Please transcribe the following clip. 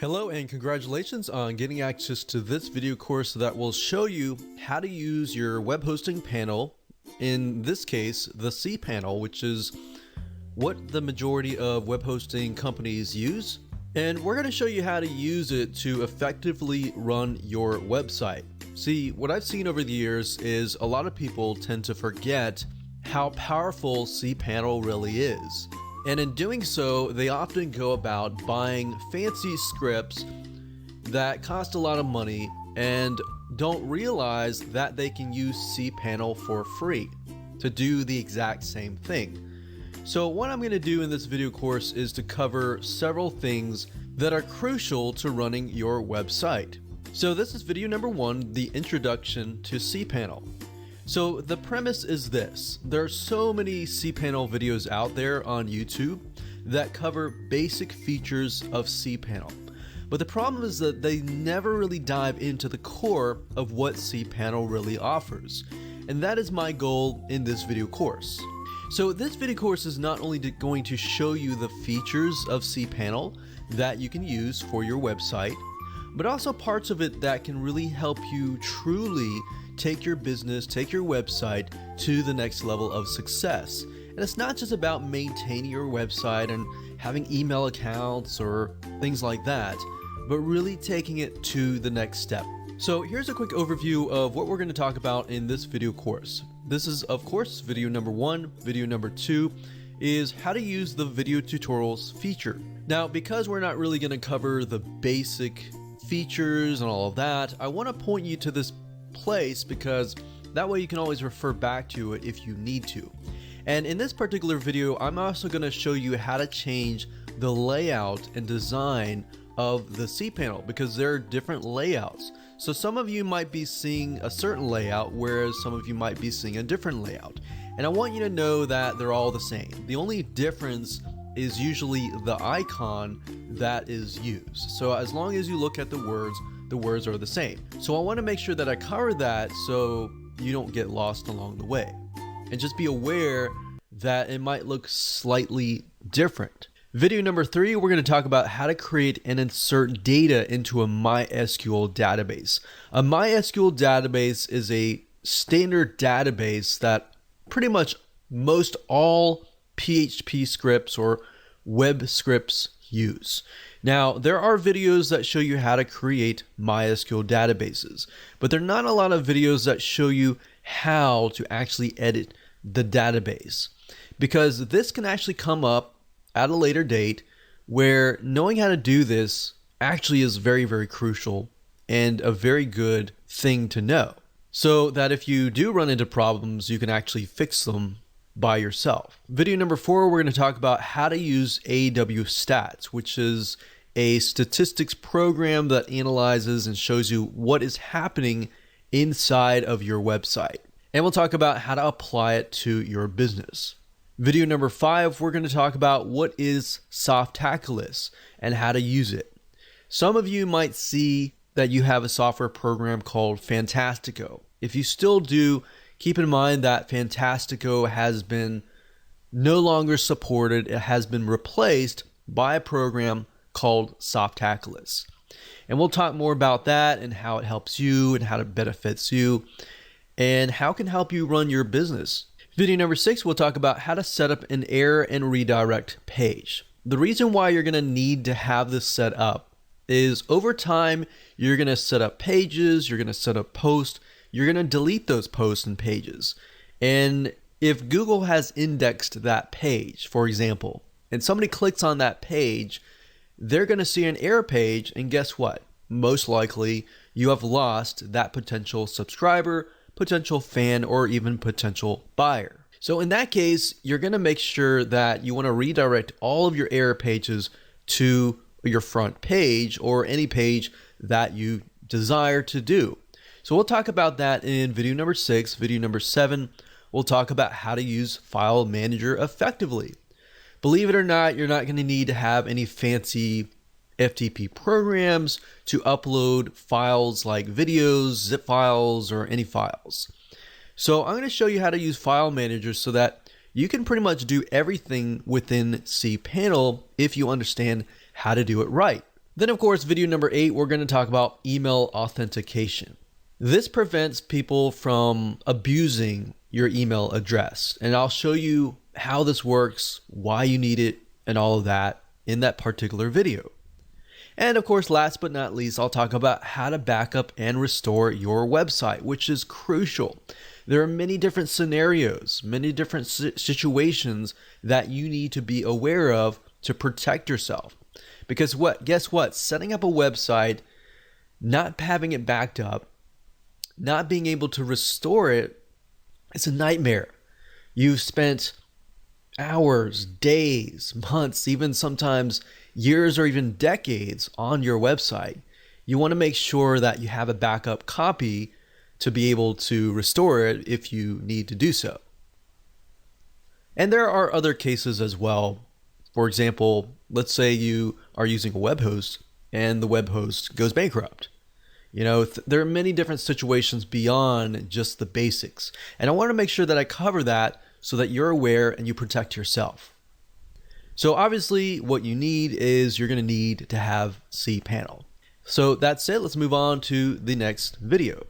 Hello and congratulations on getting access to this video course that will show you how to use your web hosting panel, in this case the CPanel, which is what the majority of web hosting companies use. And we're going to show you how to use it to effectively run your website. See, what I've seen over the years is a lot of people tend to forget how powerful CPanel really is. And in doing so, they often go about buying fancy scripts that cost a lot of money and don't realize that they can use CPanel for free to do the exact same thing. So what I'm going to do in this video course is to cover several things that are crucial to running your website. So this is video number 1, the introduction to CPanel. So the premise is this: there are so many CPanel videos out there on YouTube that cover basic features of CPanel. But the problem is that they never really dive into the core of what CPanel really offers. And that is my goal in this video course. So this video course is not only going to show you the features of CPanel that you can use for your website, but also parts of it that can really help you truly take your business, take your website to the next level of success. And it's not just about maintaining your website and having email accounts or things like that, but really taking it to the next step. So here's a quick overview of what we're going to talk about in this video course. This is, of course, video number 1. Video number 2 is how to use the video tutorials feature. Now, because we're not really going to cover the basic features and all of that, I want to point you to this place because that way you can always refer back to it if you need to. And in this particular video, I'm also going to show you how to change the layout and design of the CPanel, because there are different layouts. So some of you might be seeing a certain layout, whereas some of you might be seeing a different layout. And I want you to know that they're all the same. The only difference is usually the icon that is used. So as long as you look at the words are the same. So I want to make sure that I cover that so you don't get lost along the way. And just be aware that it might look slightly different. Video number 3, we're going to talk about how to create and insert data into a MySQL database. A MySQL database is a standard database that pretty much most all PHP scripts or web scripts use. Now, there are videos that show you how to create MySQL databases, but there are not a lot of videos that show you how to actually edit the database, because this can actually come up at a later date where knowing how to do this actually is very, very crucial and a very good thing to know, so that if you do run into problems, you can actually fix them by yourself. Video number 4, we're going to talk about how to use AW Stats, which is a statistics program that analyzes and shows you what is happening inside of your website. And we'll talk about how to apply it to your business. Video number 5, we're going to talk about what is Softaculous and how to use it. Some of you might see that you have a software program called Fantastico. If you still do, keep in mind that Fantastico has been no longer supported. It has been replaced by a program called Softaculous. And we'll talk more about that and how it helps you and how it benefits you and how it can help you run your business. Video number 6, we'll talk about how to set up an error and redirect page. The reason why you're going to need to have this set up is over time, you're going to set up pages, you're going to set up posts, you're going to delete those posts and pages. And if Google has indexed that page, for example, and somebody clicks on that page, they're going to see an error page, and guess what? Most likely, you have lost that potential subscriber, potential fan, or even potential buyer. So in that case, you're going to make sure that you want to redirect all of your error pages to your front page or any page that you desire to do. So we'll talk about that in video number 6. Video number 7, we'll talk about how to use File Manager effectively. Believe it or not, you're not going to need to have any fancy FTP programs to upload files like videos, zip files, or any files. So I'm going to show you how to use File Manager so that you can pretty much do everything within CPanel if you understand how to do it right. Then of course, video number 8, we're going to talk about email authentication. This prevents people from abusing your email address. And I'll show you how this works, why you need it, and all of that in that particular video. And of course, last but not least, I'll talk about how to back up and restore your website, which is crucial. There are many different scenarios, many different situations that you need to be aware of to protect yourself. Because guess what? Setting up a website, not having it backed up, not being able to restore it, it's a nightmare. You've spent hours, days, months, even sometimes years or even decades on your website. You want to make sure that you have a backup copy to be able to restore it if you need to do so. And there are other cases as well. For example, let's say you are using a web host and the web host goes bankrupt. You know, there are many different situations beyond just the basics. And I want to make sure that I cover that so that you're aware and you protect yourself. So obviously what you need is you're going to need to have CPanel. So that's it. Let's move on to the next video.